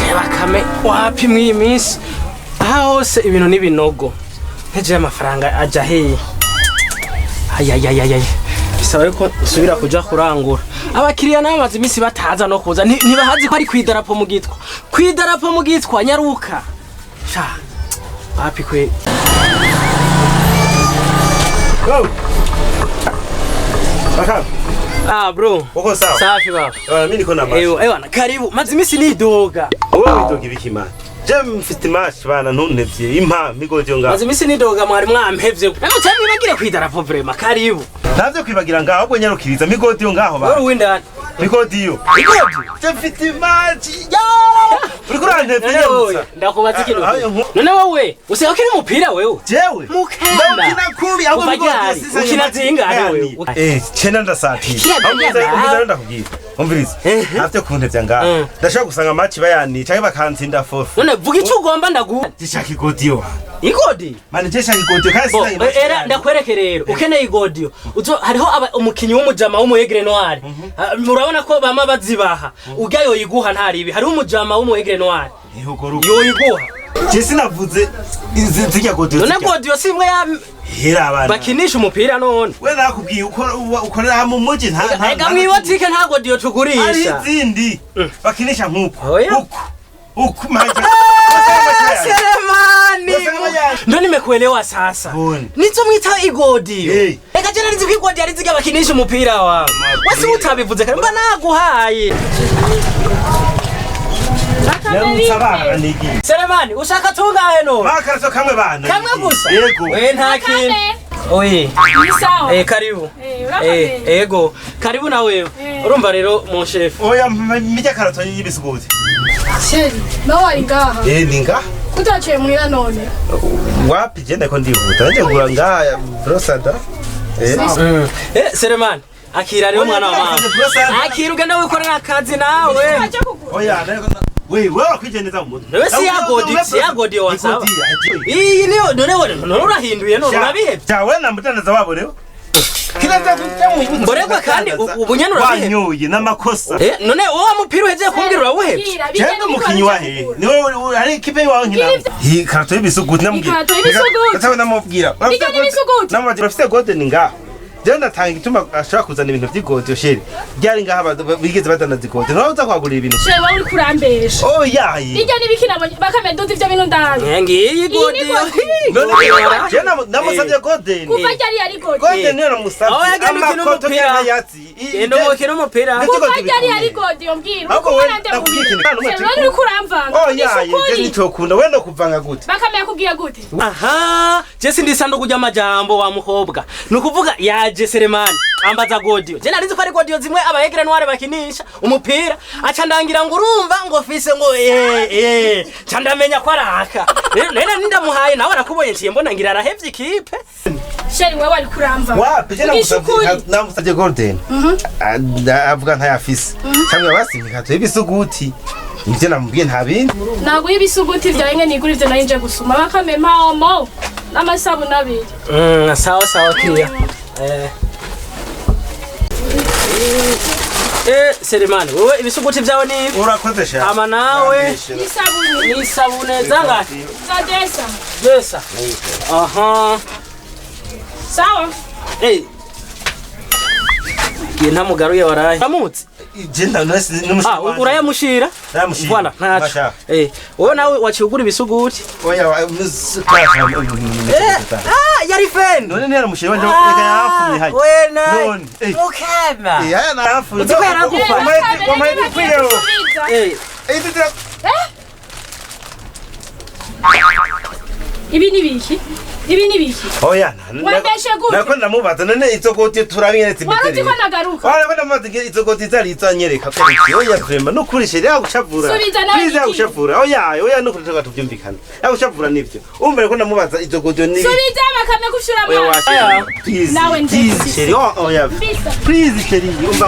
bakame wapi mw'iyi minsi aha hose ibintu n'ibinogo nteje amafaranga aja hehe ayayayayay bisaba yuko nsubira kuja kurangura abakiriya namaze iminsi bataza no kuza ntibahazi ko ari kwidarapo mu gitwa nyaruka sha wapi kwe bro. Uko sawa? Safi baba. Mimi niko na mashi. Ewa karibu. Mazi iminsi nidoga. Wewe widoga ibiki man? Je mfite mashi bana ntuntevye impa migoje ngaho. Mazi iminsi nidoga mwari mwampevye. Namo cyane bagire kwidarapo vraiment karibu. Navyo kwibagira ngaho ahubwo nyarukiriza migodio ngaho bana. Wari windani. Migodio. Je mfite mashi. Uri kurantevye nyamutsa. Ndakubaza ikintu. None wowe useka kiri umupira wewe? Jewe. Ndakina kubi ahubwo migodio sisa. Ukina zingahe wewe? Chena ndasati. Ahubwo ndakubwira. Umviriza. Navyo kuntevya ngaho. Ndashaka gusanga machi bayani cyangwa bakantsinda fofu. None vuga icyo ugomba ndaguha. Zishaka igodio. Igodi? Mane jesha igodio kandi sisa. Era ndakwereke rero. Ukeneye igodio. Hariho umukinyi w'umujama w'umuegre noir. Murabona ko bama bazibaha. Ujyayo yiguha ntari ibi. Hariho umujama w'umuegre noir. Yo yiguha. Jesi navuze inzira godio. None godio simwe ya hera abana. Bakinisha umupira none. We nakubwiye ukorera mu muji nta. Ega mwibotike nta godio tugurisha. Ari izindi. Bakinisha nkuko. Huku maji. Selemani. Ndio nimekuelewa sasa. Nizo mwita igodio. Ega jana nizo igodio ariziga bakinisha umupira wa. Wasi utabivuze kandi mba naguhaye. Selemani ushaka tungahe no? Bakaraso kamwe bana. Kamwe gusa. Yego. We nta kintu. Oye. Sawa. Karibu. Ego. Karibu na wewe. Urumva rero mon chef. Oya mijya karato y'ibisuguti. Sheri, nawe ari ngaha. Ninga? Utaciye mwira none. Wapi genda ko ndihuta. Nje gura ngaha brosada. Selemani. Akira rero mwana wa mama. Akira ugenda wikorera akazi nawe. Oya wewe wakwijeneza mu mutwe. Wewe si yagodi wasaba. Iyi niyo none urahinduye none urabihebye. Cyawe namutandaza wabo rero. Kiraza kujya Mborego kandi ubunyanura urabihebye. Wanyoye n'amakosa. None wowe mupira uheze kumbwira urabihebye. Cyangwa umukinyi wahe. Ni wowe ari kipe wawe nkina. Hi karato y'ibisuguti namubwira. Karato y'ibisuguti. Gatsawe namubwira. Namubwira afite golden nga. Jenda tanga ituma ashaka kuzana ibintu by'igodio sheri. Byari ngaha bigeze badana zigodio. Nawe uza kwagura ibintu. Sheri wawe uri kurambesha. Oh yayi. Bijya nibikina bakamedoza ivyo bintu ndabe. Ngiyi godio. None jena namusabye golden. Kuva ryari ari godio. Golden niyo namusabye. Amakoto y'ayatsi. Endo mukino umupira. Kuva ryari ari godio mbwira. Uko nande mubwira. Sheri uri kuramvanga. Oh yayi, je nicokunda wenda kuvanga gute. Bakamenya kugira gute. Aha, Jesse ndisando kujya amajambo wa mukobwa. Nukuvuga yaje Selemani ambaza godio. Je narizi ko ari godio zimwe abaegre noire bakinisha umupira. Aca ndangira ngo urumva ngo fise ngo candamenya ko araka. Nene nindamuhaye nawe arakubonye ntiye mbona ngira arahevye ikipe. Sheri wewe ari kuramva. Wapi je namusabye golden. Avuga nta yafise. Cyangwa basimika to ibisuguti. Nje namubwiye nta bindi. Nago ibisuguti byawe nigura ivyo narinje gusuma bakamema omo n'amasabu nabiri. Sawa kiriya. Selemani wowe ibisuguti byawe ni urakoze sha. Ama nawe nisabune zanga. Desa. Aha. Sawa. Nta mugaruye waraye. Amutse. Jenda nasi n'umushaka. Urayamushira? Voilà, ntacho. Wowe nawe wacigura ibisuguti. Oya musikasha. Yari fen. None nera mushira wanje reka yafumye haje. None. Mukama. Yana yafumye. Utiko yaragufa. Wamaye kwiyo. Idira. Ibi ni biki? Oya wandeshe gute? Nako ndamubaza none izogoti turabiyeretse biteri. Waruti ko nagaruka. Wala bana maze izogoti zari izanyereka ko oya vrema no kurishe yaguchavura. Please yaguchavura. Oya no kuritoka tuvyumvikana. Yaguchavura nivyo. Umbere ko ndamubaza izogoti ni. Subiza bakame kushura amazi. Please. Nawe ndetse. Sheri oya. Please sheri umba.